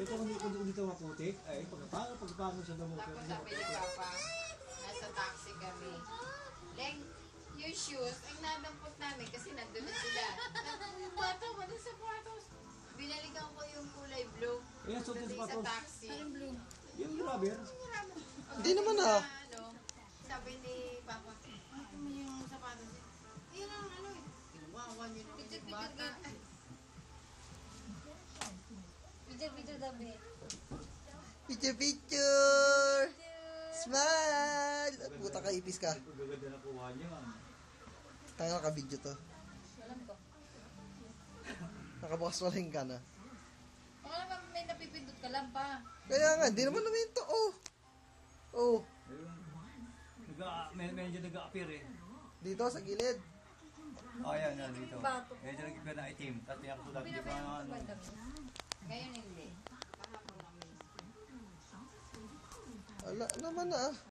Ito kung dito maputik, ay pagpapano siya damo. Tapos sabi ni Papa, nasa taxi kami. Leng, yung shoes, ang nadampot namin kasi nandun na sila. Bata ko na sa kwartos. Binalikan ko yung kulay blue. Ayan, so Sa sapatos. taxi. Anong blue? Yung rubber. Hindi naman ah. Ano, sabi ni Papa, ano mo yung sapatos niya? Yan ang ano eh. Kinuwawan niyo naman yung bata. Picture dabi. Picture! Smile! Puta ka, ipis ka. Gaganda na kuha niya. Tayo naka-video to. Alam ko. Nakabukas wala yung gana. Baka naman may napipindot ka lang pa. Kaya nga, hindi naman namin ito. Oh! Oh! Medyo nag-a-appear eh. Dito, sa gilid. Oh, yan, dito. Medyo nag-appear na itim. Tapos yung sulat, di ba ano? Ngayon hindi. Wala naman ah.